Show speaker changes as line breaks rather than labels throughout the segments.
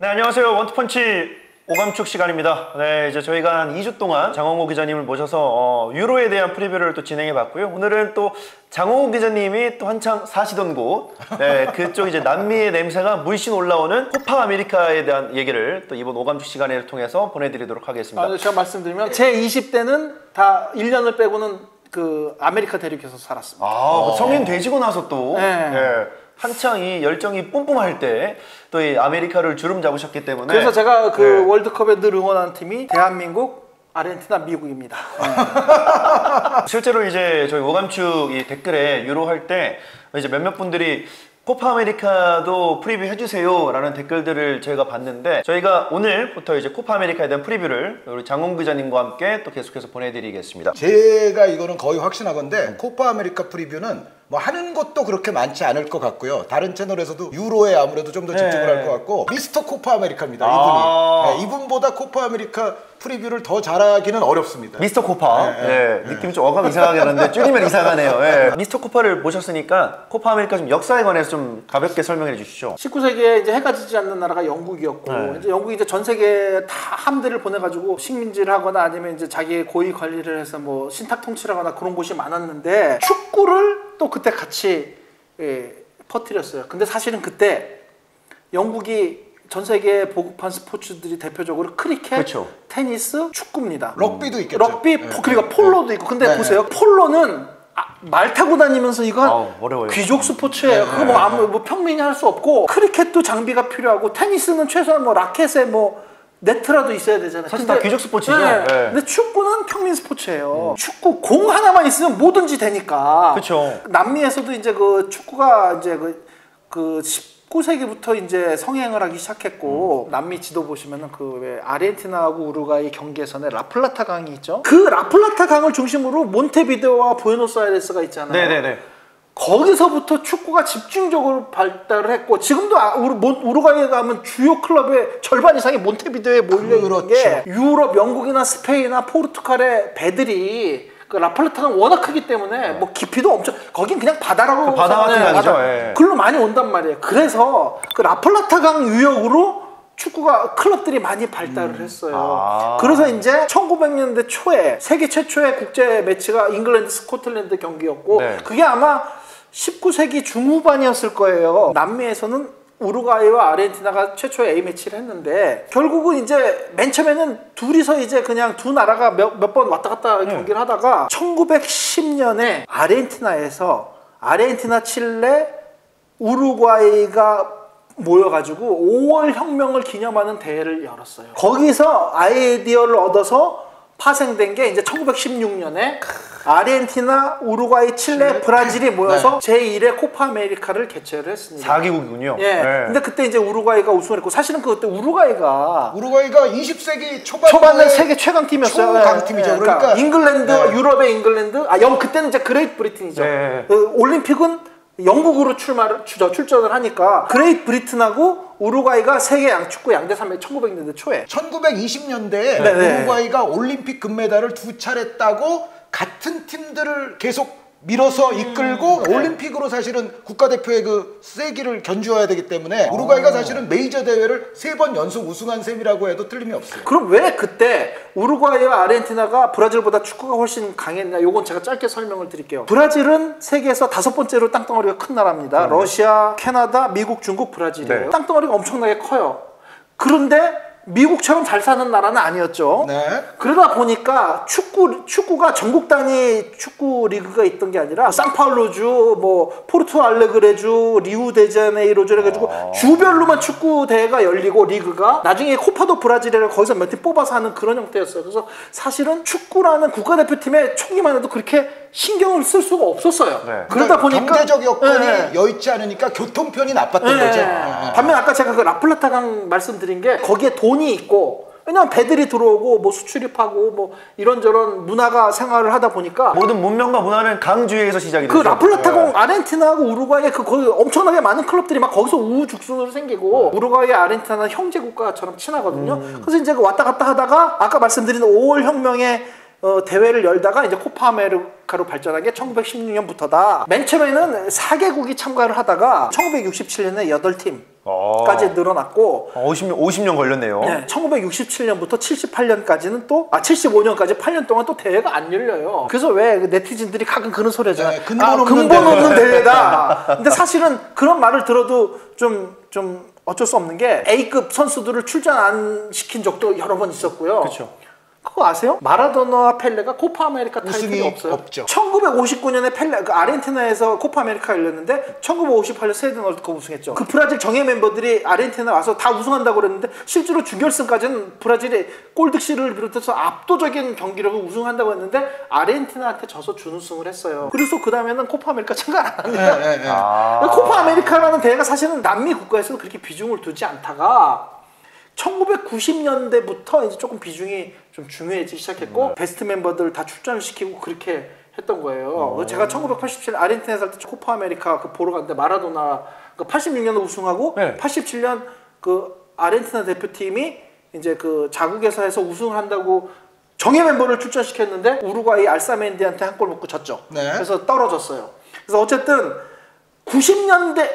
네, 안녕하세요. 원투펀치 오감축 시간입니다. 네, 이제 저희가 한 2주 동안 장홍호 기자님을 모셔서 유로에 대한 프리뷰를 또 진행해 봤고요. 오늘은 또 장홍호 기자님이 또 한창 사시던 곳, 네, 그쪽 이제 남미의 냄새가 물씬 올라오는 코파 아메리카에 대한 얘기를 또 이번 오감축 시간을 통해서 보내드리도록 하겠습니다.
제가 말씀드리면 제 20대는 다 1년을 빼고는 그 아메리카 대륙에서 살았습니다.
성인 되시고 나서 또
네.
네, 한창 이 열정이 뿜뿜할 때 또 이 아메리카를 주름 잡으셨기 때문에
그래서 제가 그
네.
월드컵에 늘 응원하는 팀이 대한민국, 아르헨티나, 미국입니다.
실제로 이제 저희 오감축 이 댓글에 유로 할 때 이제 몇몇 분들이 코파 아메리카도 프리뷰 해주세요 라는 댓글들을 저희가 봤는데, 저희가 오늘부터 이제 코파 아메리카에 대한 프리뷰를 우리 장홍 기자님과 함께 또 계속해서 보내드리겠습니다.
제가 이거는 거의 확신하건데 코파 아메리카 프리뷰는 뭐 하는 것도 그렇게 많지 않을 것 같고요. 다른 채널에서도 유로에 아무래도 좀 더 집중을 할 것 같고, 미스터 코파 아메리카입니다. 이분이. 네, 이분보다 코파 아메리카 프리뷰를 더 잘하기는 어렵습니다.
미스터 코파. 느낌이 좀 어감 이상하게 하는데 줄이면 이상하네요. 미스터 코파를 모셨으니까 코파 아메리카 좀 역사에 관해서 좀 가볍게 설명해 주시죠.
19세기에 이제 해가 지지 않는 나라가 영국이었고, 이제 영국이 이제 전 세계에 다 함대를 보내가지고 식민지를 하거나 아니면 이제 자기의 고위 관리를 해서 뭐 신탁 통치를 하거나 그런 곳이 많았는데, 축구를 또 그때 같이 퍼뜨렸어요. 근데 사실은 그때 영국이 전 세계에 보급한 스포츠들이 대표적으로 크리켓,
그렇죠.
테니스, 축구입니다.
럭비도 있겠죠.
럭비, 그러니까 폴로도 있고. 근데 보세요. 폴로는 말 타고 다니면서 이건
어려워요.
귀족 스포츠예요. 그거 뭐 평민이 할 수 없고, 크리켓도 장비가 필요하고, 테니스는 최소한 뭐 라켓에 뭐 네트라도 있어야 되잖아요.
사실 다 귀족 스포츠죠.
네. 근데 축구는 평민 스포츠예요. 축구 공 하나만 있으면 뭐든지 되니까.
그렇죠.
남미에서도 이제 그 축구가 이제 그 19세기부터 이제 성행을 하기 시작했고, 남미 지도 보시면은 그 왜 아르헨티나하고 우루과이 경계선에 라플라타 강이 있죠. 그 라플라타 강을 중심으로 몬테비데오와 부에노스아이레스가 있잖아요.
네네네.
거기서부터 축구가 집중적으로 발달을 했고, 지금도 우루과이에 가면 주요 클럽의 절반 이상이 몬테비데오에 몰려있는 게, 유럽, 영국이나 스페인이나 포르투갈의 배들이 그 라플라타가 워낙 크기 때문에 뭐 깊이도 엄청, 거긴 그냥 바다라고
바다 같은 강이죠.
글로 많이 온단 말이에요. 그래서 그 라플라타 강 유역으로 축구가 클럽들이 많이 발달을 했어요. 그래서 이제 1900년대 초에 세계 최초의 국제 매치가 잉글랜드 스코틀랜드 경기였고, 그게 아마 19세기 중후반이었을 거예요. 남미에서는 우루과이와 아르헨티나가 최초의 A매치를 했는데, 결국은 이제 맨 처음에는 둘이서 이제 그냥 두 나라가 몇 번 왔다 갔다 경기를 하다가 1910년에 아르헨티나에서 아르헨티나, 칠레, 우루과이가 모여가지고 5월 혁명을 기념하는 대회를 열었어요. 거기서 아이디어를 얻어서 파생된 게 이제 1916년에 아르헨티나, 우루과이, 칠레, 브라질이 모여서 제1회 코파 아메리카를 개최를 했습니다.
4개국이군요.
근데 그때 이제 우루과이가 우승을 했고, 사실은 그때 우루과이가
20세기
초반에 세계 최강팀이었어요.
최강팀이죠. 그러니까
잉글랜드, 유럽의 잉글랜드, 그때는 이제 그레이트 브리튼이죠. 올림픽은 영국으로 출전을 하니까 그레이트 브리튼하고 우루과이가 세계 양축구 양대 산맥 1900년대 초에
1920년대에 우루과이가 올림픽 금메달을 2차례 따고 같은 팀들을 계속 밀어서 이끌고 올림픽으로 사실은 국가대표의 그 세기를 견주어야 되기 때문에 우루과이가 사실은 메이저 대회를 3번 연속 우승한 셈이라고 해도 틀림이 없어요.
그럼 왜 그때 우루과이와 아르헨티나가 브라질보다 축구가 훨씬 강했냐? 요건 제가 짧게 설명을 드릴게요. 브라질은 세계에서 5번째로 땅덩어리가 큰 나라입니다. 러시아, 캐나다, 미국, 중국, 브라질이에요. 땅덩어리가 엄청나게 커요. 그런데 미국처럼 잘 사는 나라는 아니었죠. 그러다 보니까 축구가 전국 단위 축구 리그가 있던 게 아니라 상파울루주, 뭐 포르투 알레그레주, 리우데자네이로주 해가지고 주별로만 축구 대회가 열리고, 리그가 나중에 코파도 브라질이라 거기서 몇 팀 뽑아서 하는 그런 형태였어요. 그래서 사실은 축구라는 국가대표팀의 초기만 해도 그렇게 신경을 쓸 수가 없었어요. 그러다 보니까
경제적 여건이 여의치 않으니까 교통편이 나빴던 거죠.
반면 아까 제가 그 라플라타 강 말씀드린 게, 거기에 돈이 있고, 왜냐면 배들이 들어오고 뭐 수출입하고 뭐 이런저런 문화가 생활을 하다 보니까
모든 문명과 문화는 강주에서 시작이 되죠.
그 라플라타공 아르헨티나하고 우루과이에 거기 엄청나게 많은 클럽들이 막 거기서 우후죽순으로 생기고, 우루과이 아르헨티나는 형제 국가처럼 친하거든요. 그래서 이제 왔다 갔다 하다가 아까 말씀드린 5월 혁명의 대회를 열다가 이제 코파 아메리카로 발전한 게 1916년부터다. 맨 처음에는 4개국이 참가를 하다가 1967년에 8팀 늘어났고
50년 걸렸네요.
네, 1967년부터 78년까지는 또 75년까지 8년 동안 또 대회가 안 열려요. 그래서 왜 네티즌들이 가끔 그런 소리 하잖아요.
네, 근본
없는 대회다. 근데 사실은 그런 말을 들어도 좀 어쩔 수 없는 게 A급 선수들을 출전 안 시킨 적도 여러 번 있었고요.
그렇죠.
그거 아세요? 마라도나와 펠레가 코파 아메리카 타이틀이
우승이
없어요.
없죠.
1959년에 펠레 아르헨티나에서 코파 아메리카 열렸는데 1958년 스웨덴 월드컵 우승했죠. 그 브라질 정예 멤버들이 아르헨티나 와서 다 우승한다고 그랬는데 실제로 준결승까지는 브라질이 골득실을 비롯해서 압도적인 경기력을 우승한다고 했는데 아르헨티나한테 져서 준우승을 했어요. 그래서 그 다음에는 코파 아메리카 참가 안 합니다. 코파 아메리카라는 대회가 사실은 남미 국가에서도 그렇게 비중을 두지 않다가 1990년대부터 이제 조금 비중이 좀 중요해지기 시작했고 베스트 멤버들 다 출전을 시키고 그렇게 했던 거예요. 제가 1987년 아르헨티나에 살 때 코파 아메리카 보러 갔는데 마라도나 86년에 우승하고 87년 그 아르헨티나 대표팀이 이제 그 자국에서 해서 우승을 한다고 정예 멤버를 출전시켰는데 우루과이 알사멘디한테 한 골 먹고 졌죠. 그래서 떨어졌어요. 그래서 어쨌든 90년대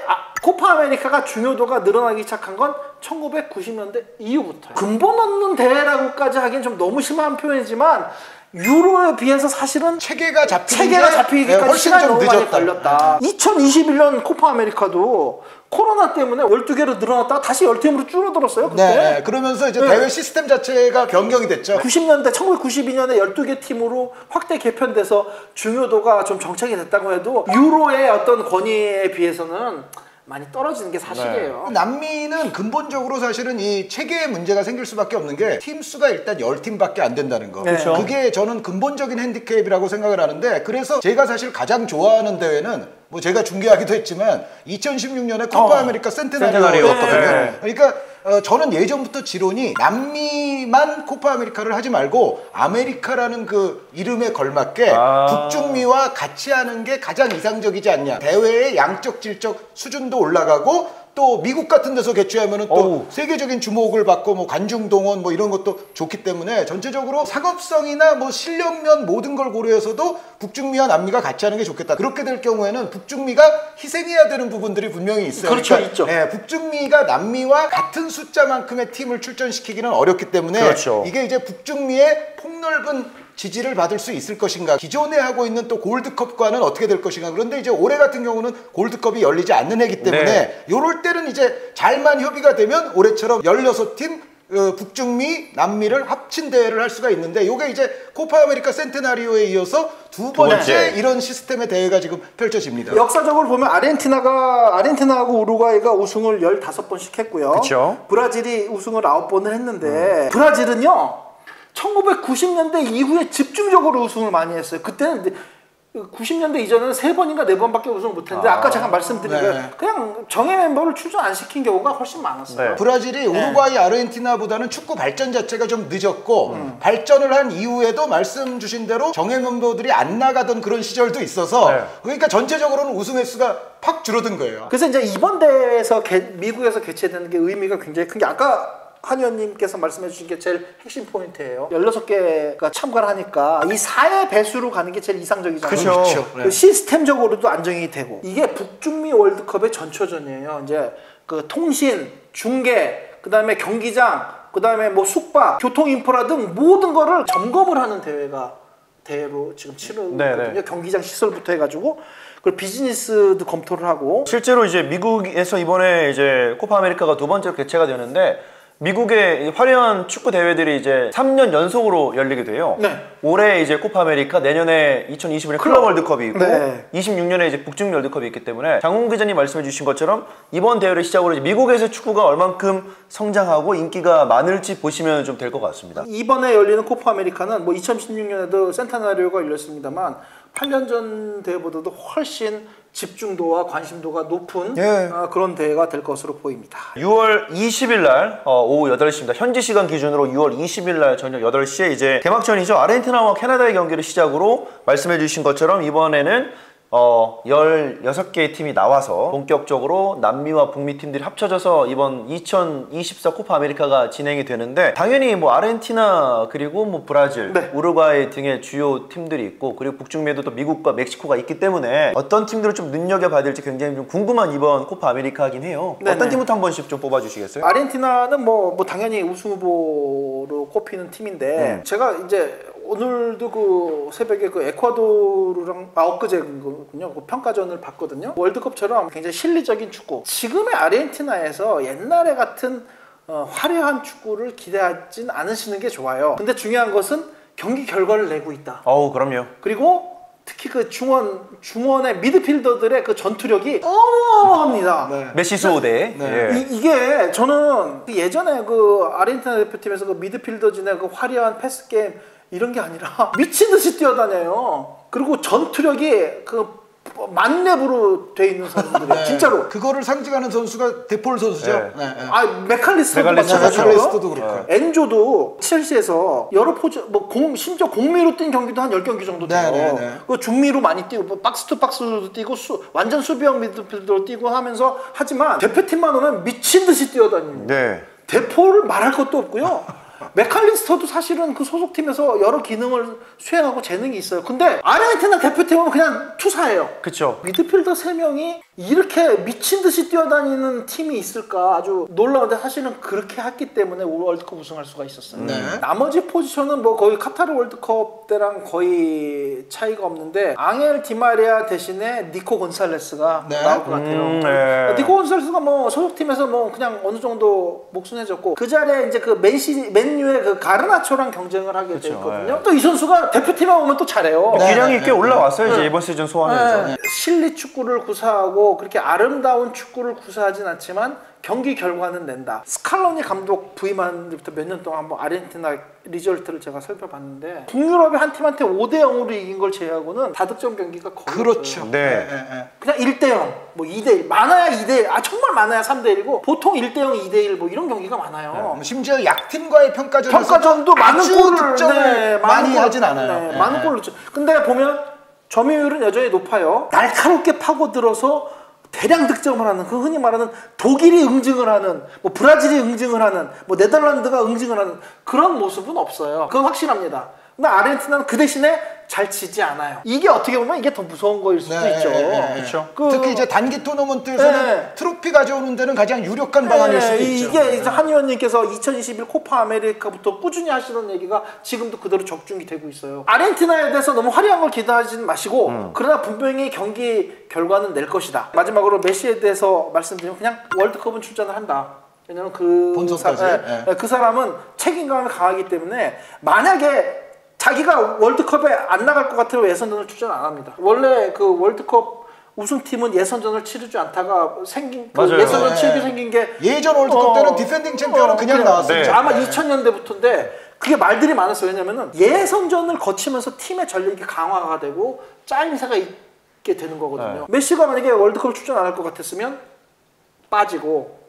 코파 아메리카가 중요도가 늘어나기 시작한 건 1990년대 이후부터예요. 근본 없는 대회라고까지 하기엔 좀 너무 심한 표현이지만 유로에 비해서 사실은 체계가 잡히기까지 시간이 너무 많이 걸렸다. 2021년 코파 아메리카도 코로나 때문에 12개로 늘어났다가 다시 10팀으로 줄어들었어요. 그때.
네, 그러면서 이제 대회 시스템 자체가 변경이 됐죠.
1992년에 12개 팀으로 확대 개편돼서 중요도가 좀 정착이 됐다고 해도 유로의 어떤 권위에 비해서는 많이 떨어지는 게 사실이에요.
남미는 근본적으로 사실은 이 체계에 문제가 생길 수밖에 없는 게 팀 수가 일단 10팀밖에 안 된다는 거.
그렇죠.
그게 저는 근본적인 핸디캡이라고 생각을 하는데 그래서 제가 사실 가장 좋아하는 대회는 뭐 제가 중계하기도 했지만 2016년에 코파 아메리카 센테나리오였거든요. 그러니까 저는 예전부터 지론이 남미만 코파 아메리카를 하지 말고 아메리카라는 그 이름에 걸맞게 북중미와 같이 하는 게 가장 이상적이지 않냐. 대회의 양적 질적 수준도 올라가고 또 미국 같은 데서 개최하면은 또 세계적인 주목을 받고 뭐 관중 동원 뭐 이런 것도 좋기 때문에 전체적으로 상업성이나 뭐 실력면 모든 걸 고려해서도 북중미와 남미가 같이 하는 게 좋겠다. 그렇게 될 경우에는 북중미가 희생해야 되는 부분들이 분명히 있어요.
그렇죠,
그러니까,
있죠.
네, 북중미가 남미와 같은 숫자만큼의 팀을 출전시키기는 어렵기 때문에 이게 이제 북중미의 폭넓은 지지를 받을 수 있을 것인가. 기존에 하고 있는 또 골드컵과는 어떻게 될 것인가. 그런데 이제 올해 같은 경우는 골드컵이 열리지 않는 해기 때문에 요럴 때는 이제 잘만 협의가 되면 올해처럼 16팀 북중미, 남미를 합친 대회를 할 수가 있는데 요게 이제 코파 아메리카 센테나리오에 이어서 두 번째 이런 시스템의 대회가 지금 펼쳐집니다.
역사적으로 보면 아르헨티나하고 우루과이가 우승을 15번씩 했고요.
그쵸.
브라질이 우승을 9번을 했는데 브라질은요 1990년대 이후에 집중적으로 우승을 많이 했어요. 그때는 90년대 이전에는 3번인가 4번밖에 우승을 못했는데 아까 제가 말씀드린 거 그냥 정예 멤버를 출전 안 시킨 경우가 훨씬 많았어요.
브라질이 우루과이, 아르헨티나보다는 축구 발전 자체가 좀 늦었고 발전을 한 이후에도 말씀 주신 대로 정예 멤버들이 안 나가던 그런 시절도 있어서 그러니까 전체적으로는 우승 횟수가 팍 줄어든 거예요.
그래서 이제 이번 대회에서 미국에서 개최되는 게 의미가 굉장히 큰 게 아까 한 의원님께서 말씀해 주신 게 제일 핵심 포인트예요. 16개가 참가를 하니까 이 4의 배수로 가는 게 제일 이상적이잖아요.
그렇죠.
그 시스템적으로도 안정이 되고 이게 북중미 월드컵의 전초전이에요. 이제 그 통신, 중계, 그다음에 경기장, 그다음에 뭐 숙박, 교통 인프라 등 모든 거를 점검을 하는 대회로 지금 치르거든요. 경기장 시설부터 해가지고 그리고 비즈니스도 검토를 하고
실제로 이제 미국에서 이번에 이제 코파 아메리카가 2번째로 개최가 되는데 미국의 화려한 축구 대회들이 이제 3년 연속으로 열리게 돼요. 올해 이제 코파 아메리카, 내년에 2025년 클럽 월드컵이 있고 26년에 이제 북중미 월드컵이 있기 때문에 장훈 기자님 말씀해 주신 것처럼 이번 대회를 시작으로 이제 미국에서 축구가 얼만큼 성장하고 인기가 많을지 보시면 좀 될 것 같습니다.
이번에 열리는 코파 아메리카는 뭐 2016년에도 센타나리오가 열렸습니다만 8년 전 대회보다도 훨씬 집중도와 관심도가 높은 그런 대회가 될 것으로 보입니다.
6월 20일 날 오후 8시입니다. 현지 시간 기준으로 6월 20일 날 저녁 8시에 이제 개막전이죠. 아르헨티나와 캐나다의 경기를 시작으로 말씀해 주신 것처럼 이번에는 16개의 팀이 나와서 본격적으로 남미와 북미 팀들이 합쳐져서 이번 2024 코파 아메리카가 진행이 되는데, 당연히 뭐 아르헨티나 그리고 뭐 브라질,
네.
우루과이 등의 주요 팀들이 있고, 그리고 북중미에도 또 미국과 멕시코가 있기 때문에 어떤 팀들을 좀 눈여겨봐야 될지 굉장히 좀 궁금한 이번 코파 아메리카긴 해요.
네네.
어떤 팀부터 한 번씩 좀 뽑아주시겠어요?
아르헨티나는 뭐 당연히 우승 후보로 꼽히는 팀인데, 제가 이제 오늘도 그 새벽에 그 에콰도르랑 엊그제거든요. 그 평가전을 봤거든요. 월드컵처럼 굉장히 실리적인 축구. 지금의 아르헨티나에서 옛날에 같은 화려한 축구를 기대하진 않으시는 게 좋아요. 근데 중요한 것은 경기 결과를 내고 있다.
그럼요.
그리고 특히 그 중원의 미드필더들의 그 전투력이 어마어마합니다.
네.
메시 수호대.
네.
예.
이게 저는 예전에 그 아르헨티나 대표팀에서 그 미드필더진의 그 화려한 패스 게임 이런 게 아니라 미친 듯이 뛰어다녀요. 그리고 전투력이 그 만렙으로 돼 있는 선수들이에요.
네.
진짜로.
그거를 상징하는 선수가 데폴 선수죠.
네.
네. 네.
아, 메칼리스터도
메칼리스터.
메칼리스터도 그렇고.
엔조도 첼시에서 여러 포즈 심지어 공미로 뛴 경기도 한 10경기 정도 돼요.
네, 네, 네.
그 중미로 많이 뛰고 박스 투 박스로 뛰고 완전 수비형 미드필더로 뛰고 하면서, 하지만 대표팀만 오면 미친 듯이 뛰어다닙니다.
네.
대포를 말할 것도 없고요. 메칼리스터도 사실은 그 소속팀에서 여러 기능을 수행하고 재능이 있어요. 근데 아르헨티나 대표팀은 그냥 투사예요.
그쵸.
미드필더 3명이 이렇게 미친 듯이 뛰어다니는 팀이 있을까 아주 놀라운데, 사실은 그렇게 했기 때문에 월드컵 우승할 수가 있었어요.
네.
나머지 포지션은 뭐 거의 카타르 월드컵 때랑 거의 차이가 없는데, 앙헬 디마리아 대신에 니코 곤살레스가
네.
나올 것 같아요.
네.
니코 곤살레스가 뭐 소속팀에서 뭐 그냥 어느 정도 목순해졌고, 그 자리에 이제 그 맨유의 그 가르나초랑 경쟁을 하게 돼 있거든요.
네.
또 이 선수가 대표팀에 오면 또 잘해요.
네.
기량이 꽤 올라왔어요. 이제 이번 시즌 소화하면서.
실리 축구를 구사하고 그렇게 아름다운 축구를 구사하진 않지만 경기 결과는 낸다. 스칼로니 감독 부임한 지부터 몇 년 동안 뭐 아르헨티나 리절트를 제가 살펴봤는데, 북유럽의 한 팀한테 5대0으로 이긴 걸 제외하고는 다득점 경기가 거의
그렇죠.
없어요.
네.
그냥 1대0, 뭐 2대1, 많아야 2대1, 정말 많아야 3대1이고 보통 1대0, 2대1 뭐 이런 경기가 많아요.
심지어 약팀과의 평가전에서
평가전도 많은
아주
골을
득점을 많이
골,
하진 않아요.
네, 많은 골을 넣죠. 근데 보면 점유율은 여전히 높아요. 날카롭게 파고들어서 대량 득점을 하는, 그 흔히 말하는 독일이 응징을 하는, 뭐 브라질이 응징을 하는, 뭐 네덜란드가 응징을 하는 그런 모습은 없어요. 그건 확실합니다. 근데 아르헨티나는 그 대신에 잘 치지 않아요. 이게 어떻게 보면 이게 더 무서운 거일 수도
네,
있죠.
그렇죠.
특히 이제 단기 토너먼트에서는
네.
트로피 가져오는 데는 가장 유력한 방안일 수도 있죠.
이게 이제 한 의원님께서 2021 코파 아메리카부터 꾸준히 하시던 얘기가 지금도 그대로 적중이 되고 있어요. 아르헨티나에 대해서 너무 화려한 걸 기대하지는 마시고, 그러나 분명히 경기 결과는 낼 것이다. 마지막으로 메시에 대해서 말씀드리면, 그냥 월드컵은 출전을 한다. 왜냐면
본선까지.
그 사람은 책임감이 강하기 때문에, 만약에 자기가 월드컵에 안 나갈 것 같으면 예선전을 출전 안 합니다. 원래 그 월드컵 우승팀은 예선전을 치르지 않다가 생긴, 그
맞아요.
예선전
네.
치르게 생긴 게,
예전 월드컵 때는 디펜딩 챔피언은 그냥 나왔었죠.
네.
아마 2000년대부터인데 그게 말들이 많았어요. 왜냐면은 예선전을 거치면서 팀의 전력이 강화가 되고 짜임새가 있게 되는 거거든요. 메시가 만약에 월드컵 출전 안 할 것 같았으면 빠지고,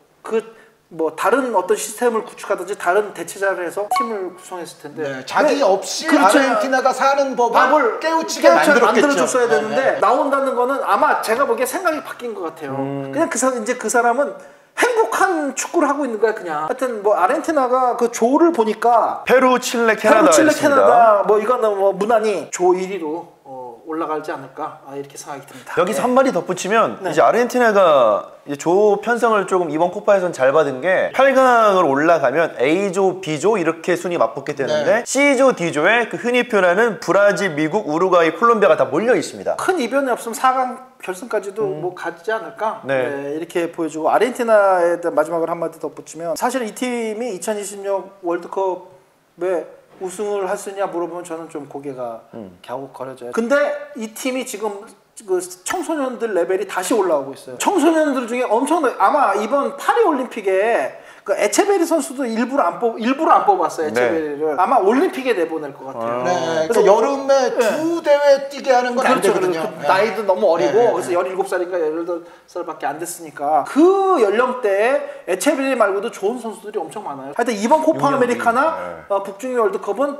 뭐 다른 어떤 시스템을 구축하든지 다른 대체자를 해서 팀을 구성했을 텐데,
네, 자기 없이
그렇죠.
아르헨티나가 사는 법을
밥을
깨우치게 만들었겠죠.
만들어줬어야 되는데,
네, 네.
나온다는 거는 아마 제가 보기에 생각이 바뀐 것 같아요. 그냥 이제 그 사람은 행복한 축구를 하고 있는 거야, 그냥. 하여튼 뭐 아르헨티나가 그 조를 보니까
페루, 칠레, 캐나다.
페루, 칠레,
있습니다.
캐나다 뭐 이거는 뭐 무난히 조 1위로 올라가지 않을까, 이렇게 생각이 듭니다.
여기서 한 마디 덧붙이면, 이제 아르헨티나가 이제 조 편성을 조금 이번 코파에서는 잘 받은 게, 8강으로 올라가면 A조, B조 이렇게 순위 맞붙게 되는데,
네.
C조, D조에 그 흔히 표현하는 브라질, 미국, 우루과이, 콜롬비아가 다 몰려 있습니다.
큰 이변이 없으면 4강 결승까지도 뭐 가지 않을까,
네.
이렇게 보여주고, 아르헨티나에 대한 마지막으로 한마디 덧붙이면, 사실 이 팀이 2026 월드컵에 우승을 할 수 있냐 물어보면 저는 좀 고개가 갸웃거려져요. 근데 이 팀이 지금 그 청소년들 레벨이 다시 올라오고 있어요. 청소년들 중에 엄청나게, 아마 이번 파리 올림픽에 그 에체베리 선수도 일부러 안 뽑았어요. 에체베리를. 아마 올림픽에 내보낼 것 같아요.
네,
그래서
그래서 여름에 두 대회 뛰게 하는 건 안 되거든요.
그 나이도 너무 어리고,
네, 네,
그래서 17살인가 18살밖에 안 됐으니까 그 연령대에 에체베리 말고도 좋은 선수들이 엄청 많아요. 하여튼 이번 코파 아메리카나 북중미 월드컵은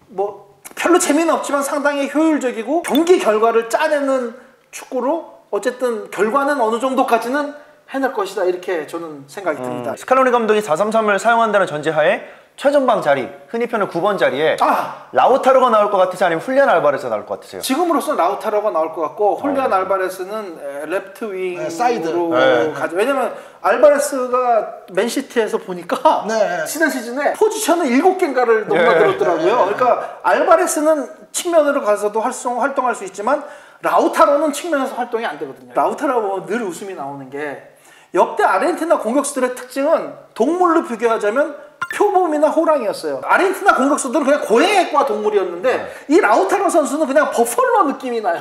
뭐 별로 재미는 없지만 상당히 효율적이고 경기 결과를 짜내는 축구로 어쨌든 결과는 어느 정도까지는 해낼 것이다 이렇게 저는 생각이 듭니다.
스칼로니 감독이 4-3-3을 사용한다는 전제하에 최전방 자리, 흔히 표현하는 9번 자리에 라우타로가 나올 것 같으세요? 아니면 훌리안 알바레스가 나올 것 같으세요?
지금으로서는 라우타로가 나올 것 같고 훌리안 알바레스는 레프트 윙으로
사이드.
가죠. 왜냐면 알바레스가 맨시티에서 보니까 지난 시즌에 포지션은 7개인가를 넘나들었더라고요. 그러니까 알바레스는 측면으로 가서도 활동할 수 있지만 라우타로는 측면에서 활동이 안 되거든요. 라우타로가 늘 웃음이 나오는 게 역대 아르헨티나 공격수들의 특징은 동물로 비교하자면 표범이나 호랑이였어요. 아르헨티나 공격수들은 그냥 고양이과 동물이었는데 이 라우타로 선수는 그냥 버펄로 느낌이 나요.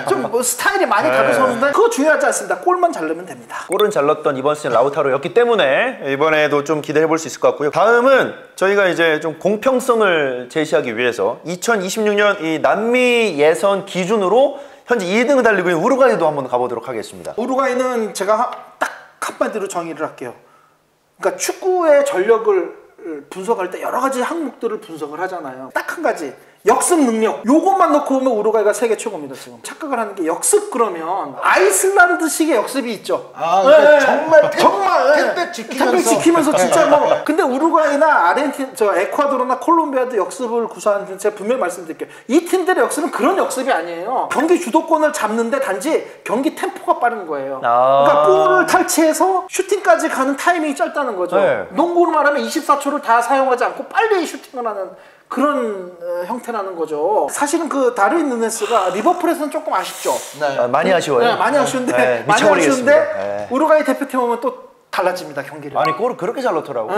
좀 뭐 스타일이 많이 다른 선수인데 그거 중요하지 않습니다. 골만 잘 넣으면 됩니다.
골은 잘 넣었던 이번 시즌 라우타로였기 때문에 이번에도 좀 기대해 볼 수 있을 것 같고요. 다음은 저희가 이제 좀 공평성을 제시하기 위해서 2026년 이 남미 예선 기준으로 현재 2등을 달리고 있는 우루과이도 한번 가보도록 하겠습니다.
우루과이는 제가 딱 한마디로 정의를 할게요. 그러니까 축구의 전력을 분석할 때 여러 가지 항목들을 분석을 하잖아요. 딱 한 가지 역습 능력 요것만 놓고 보면 우루과이가 세계 최고입니다. 지금 착각을 하는 게 역습 그러면 아이슬란드식의 역습이 있죠.
정말 템백
지키면서 진짜 뭐 근데 우루과이나 아르헨티나 에콰도르나 콜롬비아도 역습을 구사하는 제가 분명히 말씀드릴게요. 이 팀들의 역습은 그런 역습이 아니에요. 경기 주도권을 잡는데 단지 경기 템포가 빠른 거예요. 그러니까 볼을 탈취해서 슈팅까지 가는 타이밍이 짧다는 거죠. 농구로 말하면 24초를 다 사용하지 않고 빨리 슈팅을 하는 그런 형태라는 거죠. 사실은 그 다르윈 누네스가 리버풀에서는 조금 아쉽죠.
많이 아쉬워요.
많이 아쉬운데 우루과이 대표팀 오면 또 달라집니다, 경기를.
아니 골을 그렇게 잘 넣더라고.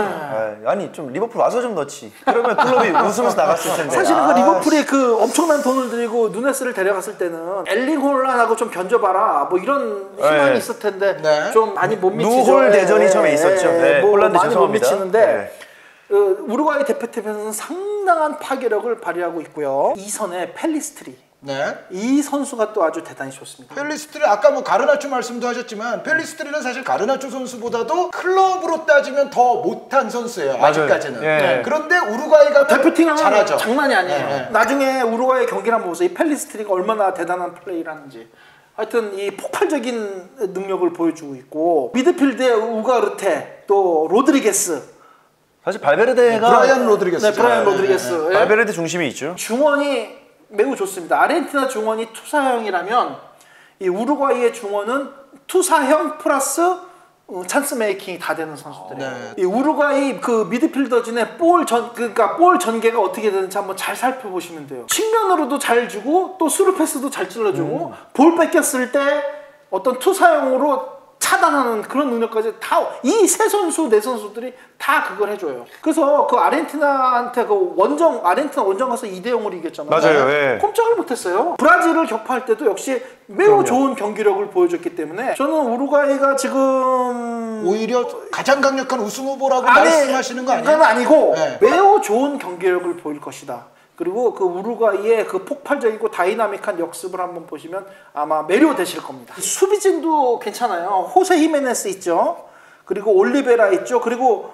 아니 좀 리버풀 와서 좀 넣지. 그러면 클럽이 웃으면서 나갔을 텐데.
사실은 그 리버풀이 그 엄청난 돈을 들이고 누네스를 데려갔을 때는 엘링 홀란하고 좀 견줘봐라 뭐 이런 희망이 있을 텐데 좀 많이 못 미치죠.
누홀 대전이 처음에 있었죠.
뭐
홀란드
많이 못
죄송합니다.
미치는데 우루과이 대표팀에서는 상당한 파괴력을 발휘하고 있고요. 이선의 펠리스트리. 이 선수가 또 아주 대단히 좋습니다.
펠리스트리 아까 뭐 가르나초 말씀도 하셨지만 펠리스트리는 사실 가르나초 선수보다도 클럽으로 따지면 더 못한 선수예요. 아직까지는. 그런데 우루과이가
대표팀은
잘하죠.
장난이 아니에요. 나중에 우루과이 경기를 한번 보세요. 이 펠리스트리가 얼마나 대단한 플레이를 하는지. 하여튼 이 폭발적인 능력을 보여주고 있고 미드필드에 우가르테 또 로드리게스
사실 발베르데가
브라이안 로드리게스.
브라이안 로드리게스.
발베르데 중심이 있죠.
중원이 매우 좋습니다. 아르헨티나 중원이 투사형이라면 이 우루과이의 중원은 투사형 플러스 찬스 메이킹이 다 되는 선수들이에요. 이 우루과이 그 미드필더진의 볼 전개가 어떻게 되는지 한번 잘 살펴보시면 돼요. 측면으로도 잘 주고 또 스루 패스도 잘 찔러주고 볼 뺏겼을 때 어떤 투사형으로 차단하는 그런 능력까지 다 이 세 선수 네 선수들이 다 그걸 해줘요. 그래서 그 아르헨티나한테 아르헨티나 원정 가서 2대0으로 이겼잖아요.
맞아요.
꼼짝을 못했어요. 브라질을 격파할 때도 역시 매우 좋은 경기력을 보여줬기 때문에 저는 우루과이가 지금
오히려 가장 강력한 우승 후보라고 말씀하시는 거 아니에요?
그건 아니고 매우 좋은 경기력을 보일 것이다. 그리고 그 우루과이의 그 폭발적이고 다이나믹한 역습을 한번 보시면 아마 매료되실 겁니다. 수비진도 괜찮아요. 호세 히메네스 있죠. 그리고 올리베라 있죠. 그리고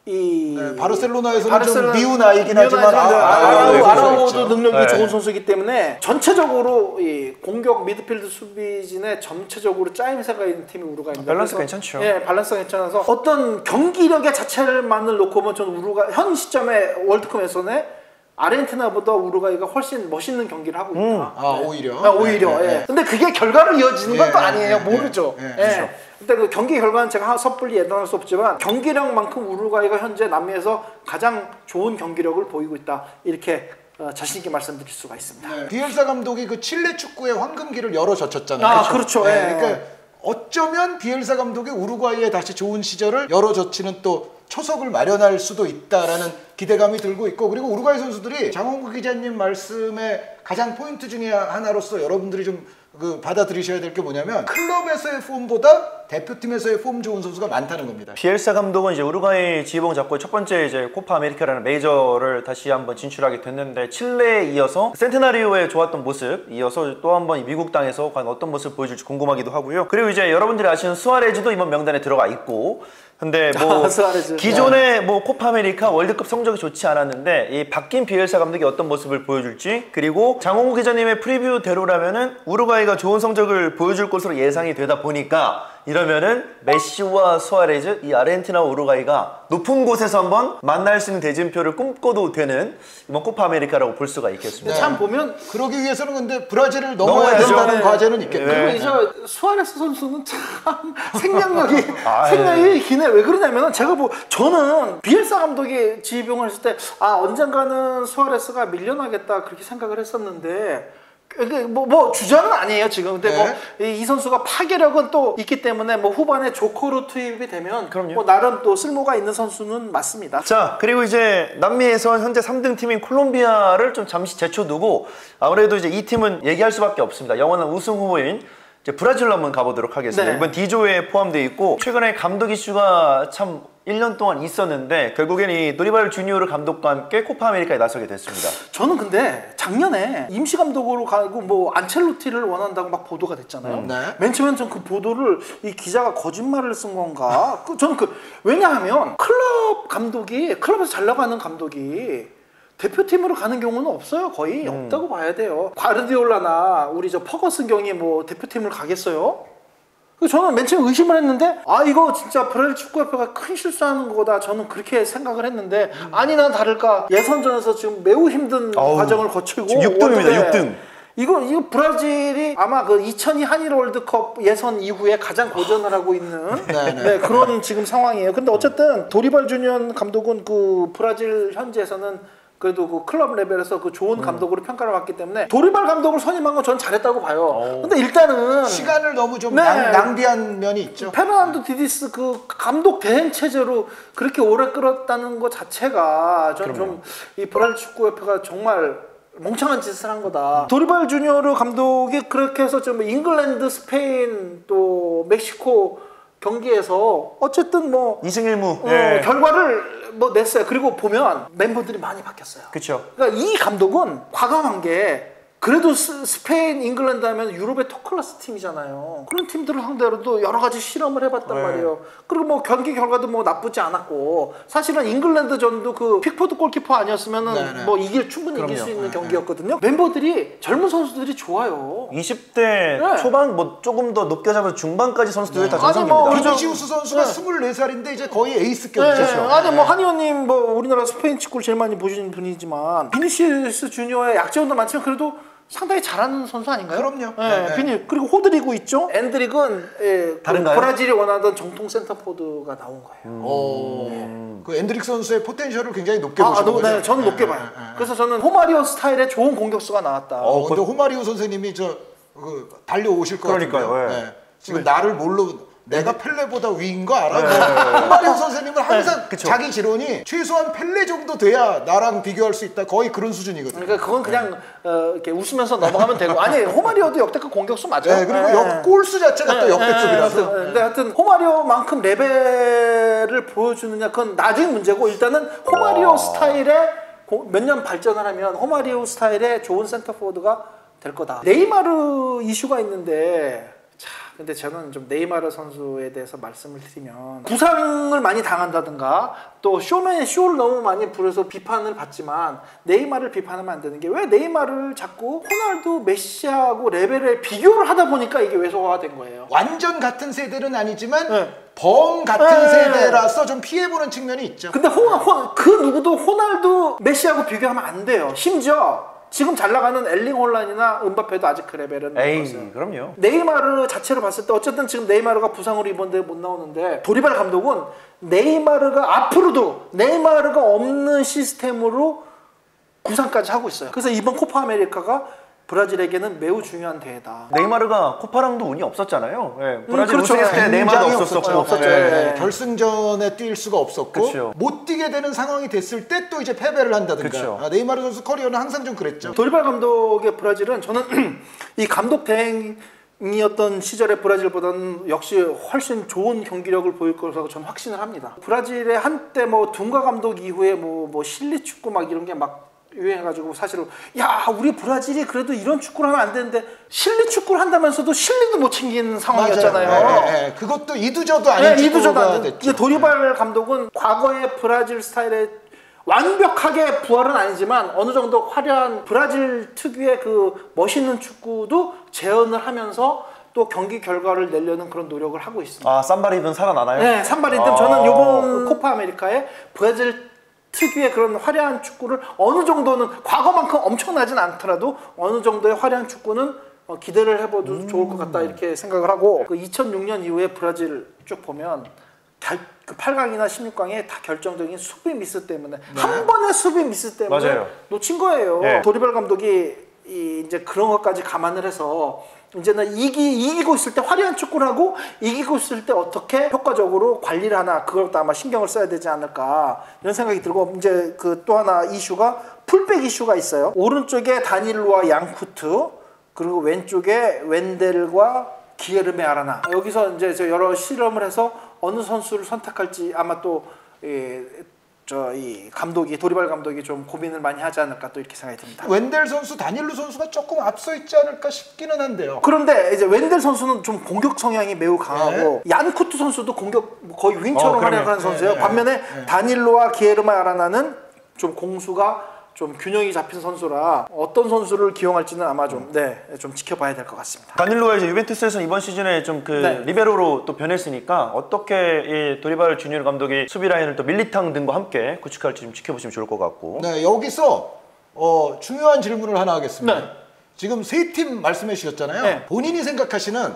이
바르셀로나에서는 좀 미운 아이긴 하지만
아라우도 능력이 좋은 선수이기 때문에 전체적으로 이 공격 미드필드 수비진에 전체적으로 짜임새가 있는 팀이 우루과이입니다.
밸런스 괜찮죠.
밸런스가 괜찮아서 어떤 경기력의 자체만을 놓고 보면 저는 우루과이 현 시점에 월드컵 예선에 아르헨티나보다 우루과이가 훨씬 멋있는 경기를 하고 있다.
오히려.
근데 그게 결과로 이어지는 건 또 아니에요. 모르죠. 그렇죠. 근데 그 경기 결과는 제가 섣불리 예단할 수 없지만 경기력만큼 우루과이가 현재 남미에서 가장 좋은 경기력을 보이고 있다. 이렇게 자신 있게 말씀드릴 수가 있습니다.
비엘사 감독이 그 칠레 축구의 황금기를 열어젖혔잖아요.
그렇죠.
그러니까 어쩌면 비엘사 감독이 우루과이에 다시 좋은 시절을 열어젖히는 또 초석을 마련할 수도 있다라는 기대감이 들고 있고, 그리고 우루과이 선수들이 장홍구 기자님 말씀의 가장 포인트 중에 하나로서 여러분들이 좀 받아들이셔야 될 게 뭐냐면 클럽에서의 폼보다 대표팀에서의 폼 좋은 선수가 많다는 겁니다.
비엘사 감독은 이제 우루과이 지휘봉 잡고 첫 번째 이제 코파 아메리카라는 메이저를 다시 한번 진출하게 됐는데 칠레에 이어서 센테나리오의 좋았던 모습 이어서 또 한번 미국 땅에서 과연 어떤 모습을 보여줄지 궁금하기도 하고요. 그리고 이제 여러분들이 아시는 수아레즈도 이번 명단에 들어가 있고, 근데 뭐 기존의 뭐 코파 아메리카 월드컵 성적이 좋지 않았는데 이 바뀐 비엘사 감독이 어떤 모습을 보여줄지, 그리고 장홍구 기자님의 프리뷰대로라면은 우루과이가 좋은 성적을 보여줄 것으로 예상이 되다 보니까 이러면은 메시와 수아레즈, 이 아르헨티나와 우루과이가 높은 곳에서 한번 만날 수 있는 대진표를 꿈꿔도 되는 이번 코파 아메리카라고 볼 수가 있겠습니다.
참 보면
그러기 위해서는 근데 브라질을 넘어야
넘어야죠.
된다는 과제는 있겠죠.
그리고
네.
이제 수아레스 선수는 참 생명력이 기네. 왜 그러냐면 저는 비엘사 감독이 지휘병을 했을 때 언젠가는 수아레스가 밀려나겠다 그렇게 생각을 했었는데 뭐 주장은 아니에요 지금. 근데
네.
이 선수가 파괴력은 또 있기 때문에 뭐 후반에 조커로 투입이 되면
그럼요.
뭐 나름 또 쓸모가 있는 선수는 맞습니다.
자, 그리고 이제 남미에서 현재 3등 팀인 콜롬비아를 좀 잠시 제쳐두고 아무래도 이제 이 팀은 얘기할 수밖에 없습니다. 영원한 우승 후보인 이제 브라질로 한번 가보도록 하겠습니다.
네.
이번 D조에 포함되어 있고 최근에 감독 이슈가 참 1년 동안 있었는데 결국엔 이 도리발 주니오르 감독과 함께 코파 아메리카에 나서게 됐습니다.
저는 근데 작년에 임시 감독으로 가고 뭐 안첼로티를 원한다고 막 보도가 됐잖아요.
네.
맨 처음엔 전 그 보도를 이 기자가 거짓말을 쓴 건가? 저는 왜냐하면 클럽에서 잘 나가는 감독이 대표팀으로 가는 경우는 없어요. 거의 없다고 봐야 돼요. 과르디올라나 우리 퍼거슨 경이 뭐 대표팀을 가겠어요? 저는 맨 처음에 의심을 했는데 이거 진짜 브라질 축구협회가 큰 실수하는 거다. 저는 그렇게 생각을 했는데 아니나 다를까 예선전에서 지금 매우 힘든 과정을 거치고
지금 6등입니다. 6등.
이거 브라질이 아마 그 2002 한일 월드컵 예선 이후에 가장 고전을 하고 있는
네.
그런 지금 상황이에요. 근데 어쨌든 도리발 주니오 감독은 그 브라질 현지에서는 그래도 그 클럽 레벨에서 그 좋은 감독으로 평가를 받기 때문에 도리발 감독을 선임한 건 전 잘했다고 봐요. 근데 일단은
시간을 너무 좀
네.
낭비한 면이 있죠.
페르난도 디디스 그 감독 대행 체제로 그렇게 오래 끌었다는 것 자체가 전 좀 이 브라질 축구협회가 정말 멍청한 짓을 한 거다. 도리발 주니오르 감독이 그렇게 해서 좀 잉글랜드, 스페인 또 멕시코 경기에서 어쨌든 뭐
2승 1무.
결과를 뭐 냈어요. 그리고 보면 멤버들이 많이 바뀌었어요.
그렇죠.
그러니까 이 감독은 과감한 게 그래도 스페인, 잉글랜드 하면 유럽의 톱클래스 팀이잖아요. 그런 팀들을 상대로도 여러 가지 실험을 해봤단 말이에요. 그리고 뭐 경기 결과도 뭐 나쁘지 않았고 사실은 잉글랜드전도 그 픽포드 골키퍼 아니었으면은 뭐 충분히 이길 수 있는 경기였거든요. 멤버들이 젊은 선수들이 좋아요.
20대 초반 뭐 조금 더 높게 잡아서 중반까지 선수들이 다 전성기입니다.
비니시우스 선수가 24살인데 이제 거의 에이스격이죠.
아니 뭐 한의원님 뭐 우리나라 스페인 축구를 제일 많이 보시는 분이지만 비니시우스 주니어의 약점도 많지만 그래도 상당히 잘하는 선수 아닌가요?
그럼요.
그리고 호드리고 있죠. 엔드릭은
다른가요?
브라질이 원하던 정통 센터포드가 나온 거예요.
그 엔드릭 선수의 포텐셜을 굉장히 높게 보시는 거죠.
네, 저는 높게 봐요. 그래서 저는 호마리오 스타일의 좋은 공격수가 나왔다.
근데 호마리오 선생님이 달려오실 것
그러니까요,
같은데요. 지금 나를 내가 펠레보다 위인 거 알아? 호마리오 선생님은 항상 자기 지론이 최소한 펠레 정도 돼야 나랑 비교할 수 있다. 거의 그런 수준이거든요.
그러니까 그건 그냥 이렇게 웃으면서 넘어가면 되고 아니 호마리오도 역대급 공격수 맞아요.
그리고 골수 자체가 또 역대급이라서.
근데 하여튼 호마리오만큼 레벨을 보여주느냐 그건 나중에 문제고 일단은 호마리오 스타일의 몇 년 발전을 하면 호마리오 스타일의 좋은 센터포워드가 될 거다. 네이마르 이슈가 있는데 근데 저는 좀 네이마르 선수에 대해서 말씀을 드리면 부상을 많이 당한다든가 또 쇼를 너무 많이 부려서 비판을 받지만 네이마르를 비판하면 안 되는 게 왜 네이마르를 자꾸 호날두, 메시하고 레벨을 비교를 하다 보니까 이게 왜소화가 된 거예요.
완전 같은 세대는 아니지만 범 같은 세대라서 좀 피해보는 측면이 있죠.
근데 그 누구도 호날두, 메시하고 비교하면 안 돼요. 심지어 지금 잘 나가는 엘링 홀란이나 음바페도 아직 그 레벨은 못 갔어요.
그럼요.
네이마르 자체로 봤을 때 어쨌든 지금 네이마르가 부상으로 입원돼 못 나오는데 도리발 감독은 네이마르가 앞으로도 네이마르가 없는 시스템으로 구상까지 하고 있어요. 그래서 이번 코파 아메리카가 브라질에게는 매우 중요한 대회다.
네이마르가 코파랑도 운이 없었잖아요. 브라질
그렇죠.
우승했을 때 네이마르도 없었고.
결승전에 뛸 수가 없었고
그쵸.
못 뛰게 되는 상황이 됐을 때 또 이제 패배를 한다든가.
그쵸.
네이마르 선수 커리어는 항상 좀 그랬죠.
도리발 감독의 브라질은 저는 이 감독 대행이었던 시절의 브라질보다는 역시 훨씬 좋은 경기력을 보일 거라고 저는 확신을 합니다. 브라질의 한때 뭐 둥가 감독 이후에 뭐 실리 축구 막 이런 게 막 유행해가지고 사실은 우리 브라질이 그래도 이런 축구를 하면 안 되는데 실리 축구를 한다면서도 실리도 못 챙기는 상황이었잖아요.
그것도 이두저도 아닌 축구가 됐죠.
근데 도리발 감독은 과거의 브라질 스타일의 완벽하게 부활은 아니지만 어느 정도 화려한 브라질 특유의 그 멋있는 축구도 재현을 하면서 또 경기 결과를 내려는 그런 노력을 하고 있습니다.
아, 산바리든 살아나나요?
네, 산바리든 저는 이번 코파 아메리카에 브라질 특유의 그런 화려한 축구를 어느 정도는 과거만큼 엄청나진 않더라도 어느 정도의 화려한 축구는 기대를 해봐도 좋을 것 같다 이렇게 생각을 하고 그 2006년 이후에 브라질 쭉 보면 그 8강이나 16강에 다 결정적인 수비 미스 때문에 한 번의 수비 미스 때문에
맞아요.
놓친 거예요.
네.
도리발 감독이 이제 그런 것까지 감안을 해서 이제는 이기고 있을 때 화려한 축구를 하고 이기고 있을 때 어떻게 효과적으로 관리를 하나 그것도 아마 신경을 써야 되지 않을까 이런 생각이 들고 이제 그 또 하나 이슈가 풀백 이슈가 있어요. 오른쪽에 다닐로와 양쿠트 그리고 왼쪽에 웬델과 기에르메 아라나 여기서 이제 여러 실험을 해서 어느 선수를 선택할지 아마 또 이 감독이 도리발 감독이 좀 고민을 많이 하지 않을까 또 이렇게 생각이 듭니다.
웬델 선수, 다닐루 선수가 조금 앞서 있지 않을까 싶기는 한데요.
그런데 이제 웬델 선수는 좀 공격 성향이 매우 강하고 얀쿠트 선수도 공격 거의 윙처럼 활약하는 선수예요. 반면에 다닐로와 기에르메 아라나는 좀 공수가 좀 균형이 잡힌 선수라 어떤 선수를 기용할지는 아마 좀 지켜봐야 될 것 같습니다.
다닐로가 이제 유벤투스에서 이번 시즌에 좀 그 리베로로 또 변했으니까 어떻게 이 도리발 주니어 감독이 수비 라인을 또 밀리탕 등과 함께 구축할지 좀 지켜보시면 좋을 것 같고.
네, 여기서 중요한 질문을 하나 하겠습니다.
네.
지금 세 팀 말씀해 주셨잖아요.
네.
본인이 생각하시는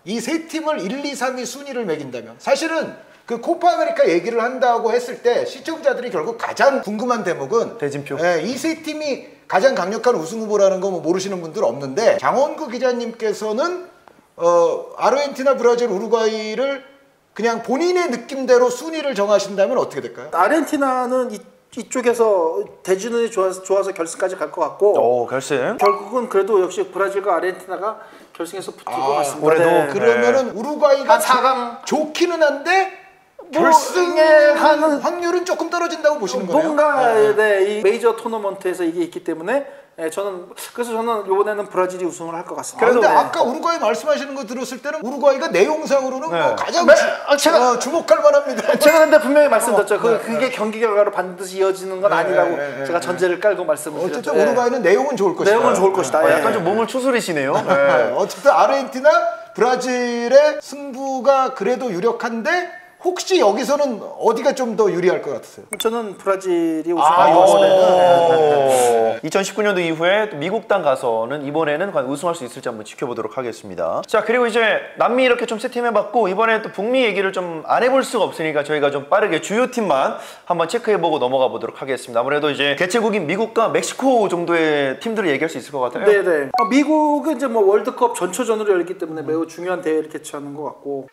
이 세 팀을 1, 2, 3위 순위를 매긴다면 사실은 그 코파 아메리카 얘기를 한다고 했을 때 시청자들이 결국 가장 궁금한 대목은
대진표.
이 세 팀이 가장 강력한 우승 후보라는 거 뭐 모르시는 분들 없는데 장원구 기자님께서는 아르헨티나, 브라질, 우루과이를 그냥 본인의 느낌대로 순위를 정하신다면 어떻게 될까요?
아르헨티나는 이쪽에서 대진운이 좋아서 결승까지 갈 것 같고
오, 결승.
결국은 그래도 역시 브라질과 아르헨티나가 결승에서 붙을 것 같습니다.
올해도
그러면은 우루과이가
한 4강
좋기는 한데
뭐
결승에 가는
가는
확률은 조금 떨어진다고 보시는 거네요.
뭔가 이 메이저 토너먼트에서 이게 있기 때문에 저는 이번에는 브라질이 우승을 할 것 같습니다.
그런데
그래도
아까 우루과이 말씀하시는 거 들었을 때는 우루과이가 내용상으로는
네.
뭐 가장
제가
주목할 만합니다.
제가 근데 분명히 말씀드렸죠. 그게 경기 결과로 반드시 이어지는 건 아니라고 제가 전제를 깔고 말씀을 드렸죠.
어쨌든 우루과이는 내용은 좋을 것이다.
내용은 좋을 것이다.
약간 좀 몸을 추스리시네요.
어쨌든 아르헨티나, 브라질의 승부가 그래도 유력한데 혹시 여기서는 어디가 좀 더 유리할 것 같으세요?
저는 브라질이 우승할 것 같습니다.
2019년도 이후에 또 미국 땅 가서는 이번에는 과연 우승할 수 있을지 한번 지켜보도록 하겠습니다. 자, 그리고 이제 남미 이렇게 좀 세팀해봤고 이번에 또 북미 얘기를 좀 안 해볼 수가 없으니까 저희가 좀 빠르게 주요 팀만 한번 체크해보고 넘어가 보도록 하겠습니다. 아무래도 이제 개최국인 미국과 멕시코 정도의 팀들을 얘기할 수 있을 것 같아요.
네네. 미국은 이제 뭐 월드컵 전초전으로 열리기 때문에 매우 중요한 대회를 개최하는 것 같고.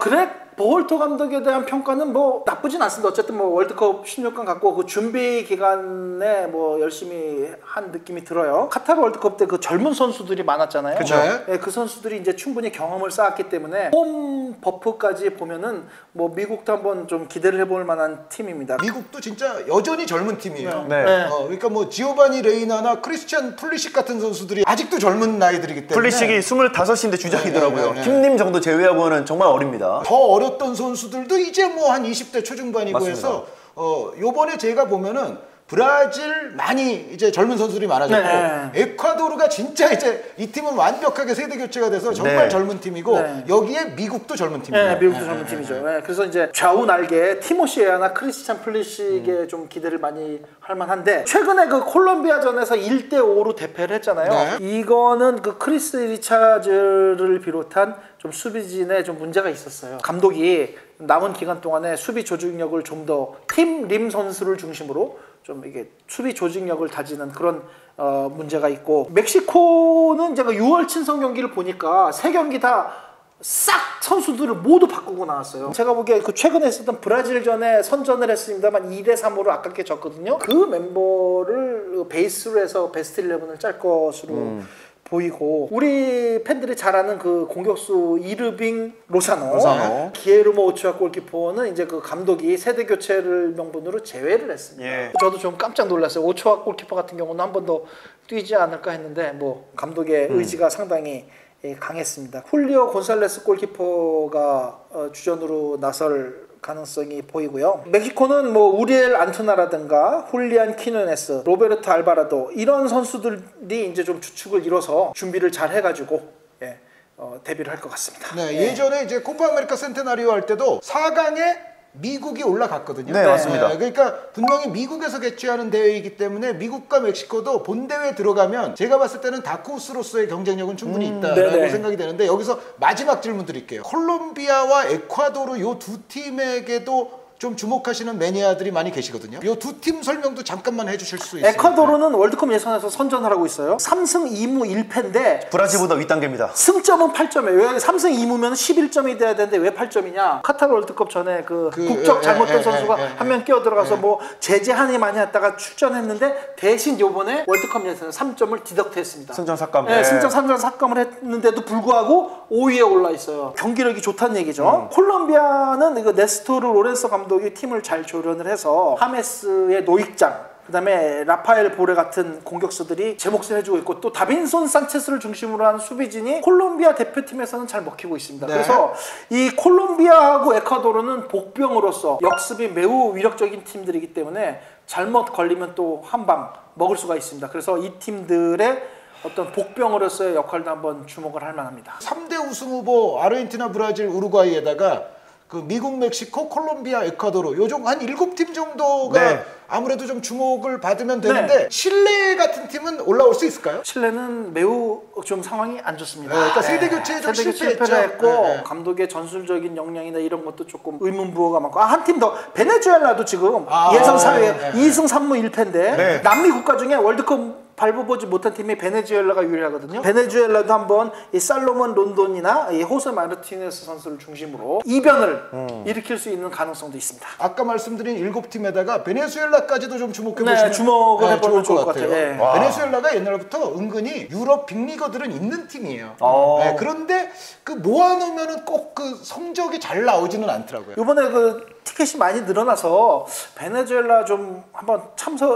그렉 보홀터 감독에 대한 평가는 뭐 나쁘진 않습니다. 어쨌든 뭐 월드컵 16강 갔고 그 준비 기간에 뭐 열심히 한 느낌이 들어요. 카타르 월드컵 때 그 젊은 선수들이 많았잖아요.
그쵸.
네, 그 선수들이 이제 충분히 경험을 쌓았기 때문에 홈 버프까지 보면은 뭐 미국도 한번 좀 기대를 해볼 만한 팀입니다.
미국도 진짜 여전히 젊은 팀이에요.
네.
그러니까 뭐 지오바니 레이나나 크리스찬 풀리식 같은 선수들이 아직도 젊은 나이들이기 때문에
플리식이 25인데 주장이더라고요.
네.
팀님 정도 제외하고는 정말 어립니다.
더 어렸던 선수들도 이제 뭐 한 20대 초중반이고
맞습니다.
해서 요번에 제가 보면은 브라질 많이 이제 젊은 선수들이 많아졌고
네.
에콰도르가 진짜 이제 이 팀은 완벽하게 세대 교체가 돼서 정말
네.
젊은 팀이고
네.
여기에 미국도 젊은 팀이에요.
네, 미국도 젊은 팀이죠. 네, 그래서 이제 좌우 날개 티모시 에아나 크리스찬 플리식에 좀 기대를 많이 할 만한데 최근에 그 콜롬비아전에서 1대5로 대패를 했잖아요. 이거는 그 크리스 리차즈를 비롯한 좀 수비진에 좀 문제가 있었어요. 감독이 남은 기간 동안에 수비 조직력을 좀 더 팀 림 선수를 중심으로 좀 이게 수비 조직력을 다지는 그런 문제가 있고 멕시코는 제가 6월 친선 경기를 보니까 세 경기 다 싹 선수들을 모두 바꾸고 나왔어요. 제가 보기에 그 최근에 있었던 브라질전에 선전을 했습니다만 2대3으로 아깝게 졌거든요. 그 멤버를 베이스로 해서 베스트 11을 짤 것으로 보이고 우리 팬들이 잘 아는 그 공격수 이르빙 로사노. 기에르모 오초아 골키퍼는 이제 그 감독이 세대 교체를 명분으로 제외를 했습니다.
예.
저도 좀 깜짝 놀랐어요. 오초아 골키퍼 같은 경우는 한 번 더 뛰지 않을까 했는데 뭐 감독의 의지가 상당히 강했습니다. 훌리오 곤살레스 골키퍼가 주전으로 나설 가능성이 보이고요. 멕시코는 뭐 우리엘 안투나라든가 훌리안 키누네스, 로베르토 알바라도 이런 선수들이 이제 좀 주축을 이뤄서 준비를 잘 해가지고 데뷔를 할 것 같습니다.
네, 예전에 이제 코파 아메리카 센테나리오 할 때도 4강에 미국이 올라갔거든요.
네, 맞습니다.
그러니까 분명히 미국에서 개최하는 대회이기 때문에 미국과 멕시코도 본대회에 들어가면 제가 봤을 때는 다크호스로서의 경쟁력은 충분히 있다라고 생각이 되는데 여기서 마지막 질문 드릴게요. 콜롬비아와 에콰도르 이 두 팀에게도 좀 주목하시는 매니아들이 많이 계시거든요. 이 두 팀 설명도 잠깐만 해주실 수 있어요?
에콰도르는 월드컵 예선에서 선전을 하고 있어요. 3승 2무 1패인데
브라질보다 윗단계입니다.
승점은 8점이에요. 왜 3승 2무면 11점이 돼야 되는데 왜 8점이냐? 카타르 월드컵 전에 국적 잘못된 선수가 한 명 끼어 들어가서 뭐 제재하니 많이 했다가 출전했는데 대신 요번에 월드컵 예선에 3점을 디덕트했습니다.
승점 삭감.
네, 승점 3점 삭감을 했는데도 불구하고 5위에 올라 있어요. 경기력이 좋다는 얘기죠. 콜롬비아는 이거 네스토르 로렌소 감독이 팀을 잘 조련을 해서 하메스의 노익장, 그다음에 라파엘 보레 같은 공격수들이 제 몫을 해주고 있고 또 다빈손 산체스를 중심으로 한 수비진이 콜롬비아 대표팀에서는 잘 먹히고 있습니다.
네.
그래서 이 콜롬비아하고 에콰도르는 복병으로서 역습이 매우 위력적인 팀들이기 때문에 잘못 걸리면 또 한 방 먹을 수가 있습니다. 그래서 이 팀들의 어떤 복병으로서의 역할도 한번 주목을 할 만합니다.
3대 우승 후보 아르헨티나, 브라질, 우루과이에다가 그 미국, 멕시코, 콜롬비아, 에콰도르 요정 한 7팀 정도가
네.
아무래도 좀 주목을 받으면 되는데 칠레 같은 팀은 올라올 수 있을까요?
칠레는 매우 좀 상황이 안 좋습니다.
그러니까 세대 교체에 좀
세대
실패했죠.
실패를 했고
네.
감독의 전술적인 역량이나 이런 것도 조금 의문부호가 많고 한 팀 더 베네수엘라도 지금
아,
예선 사회
네.
2승 3무 1패인데
네.
남미 국가 중에 월드컵 밟아보지 못한 팀이 베네수엘라가 유리하거든요. 베네수엘라도 한번 이 살로몬 론돈이나 이 호세 마르티네스 선수를 중심으로 이변을 일으킬 수 있는 가능성도 있습니다.
아까 말씀드린 7팀에다가 베네수엘라까지도 좀 주목해 보시면
네, 주목을 해보면 좋을 것 같아요. 네.
베네수엘라가 옛날부터 은근히 유럽 빅리거들은 있는 팀이에요.
어.
네, 그런데 그 모아놓으면은 꼭 그 성적이 잘 나오지는 않더라고요.
이번에 그 티켓이 많이 늘어나서 베네수엘라 좀 한번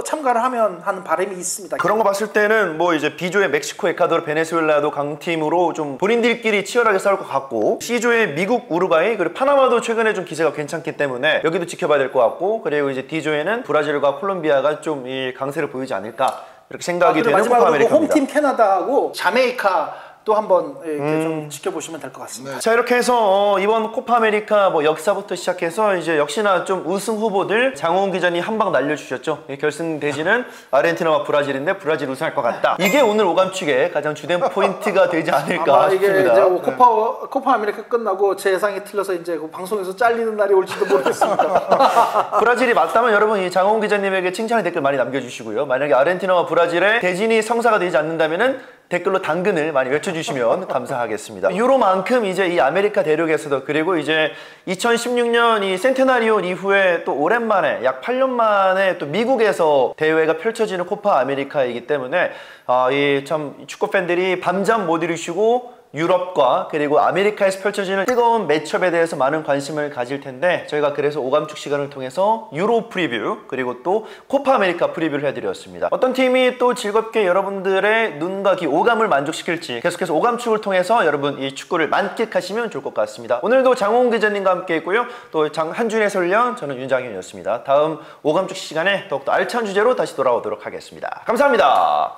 참가를 하면 하는 바람이 있습니다.
그런 거 봤을 때는 뭐 이제 B조의 멕시코, 에콰도르, 베네수엘라도 강팀으로 좀 본인들끼리 치열하게 싸울 것 같고 C조의 미국, 우루과이 그리고 파나마도 최근에 좀 기세가 괜찮기 때문에 여기도 지켜봐야 될 것 같고 그리고 이제 D조에는 브라질과 콜롬비아가 좀 이 강세를 보이지 않을까 이렇게 생각이 되는 코파
마지막으로
아메리카입니다.
홈팀 캐나다하고 자메이카 또 한번 이렇게 좀 지켜보시면 될 것 같습니다.
자 이렇게 해서 이번 코파 아메리카 뭐 역사부터 시작해서 이제 역시나 좀 우승 후보들 장호훈 기자님 한 방 날려주셨죠. 결승 대진은 아르헨티나와 브라질인데 브라질 우승할 것 같다. 이게 오늘 오감축의 가장 주된 포인트가 되지 않을까
아마 이게
싶습니다.
이제 코파 아메리카 끝나고 제 예상이 틀려서 이제 그 방송에서 잘리는 날이 올지도 모르겠습니다.
브라질이 맞다면 여러분 이 장호훈 기자님에게 칭찬의 댓글 많이 남겨주시고요. 만약에 아르헨티나와 브라질의 대진이 성사가 되지 않는다면은 댓글로 당근을 많이 외쳐주시면 감사하겠습니다. 유로만큼 이제 이 아메리카 대륙에서도 그리고 이제 2016년 이 센테나리오 이후에 또 오랜만에 약 8년 만에 또 미국에서 대회가 펼쳐지는 코파 아메리카이기 때문에 이 참 축구 팬들이 밤잠 못 이루시고 유럽과 그리고 아메리카에서 펼쳐지는 뜨거운 매첩에 대해서 많은 관심을 가질 텐데 저희가 그래서 오감축 시간을 통해서 유로 프리뷰 그리고 또 코파 아메리카 프리뷰를 해드렸습니다. 어떤 팀이 또 즐겁게 여러분들의 눈과 귀, 오감을 만족시킬지 계속해서 오감축을 통해서 여러분 이 축구를 만끽하시면 좋을 것 같습니다. 오늘도 장호훈 기자님과 함께 했고요. 또 한준의 설령 저는 윤장현이었습니다. 다음 오감축 시간에 더욱더 알찬 주제로 다시 돌아오도록 하겠습니다. 감사합니다.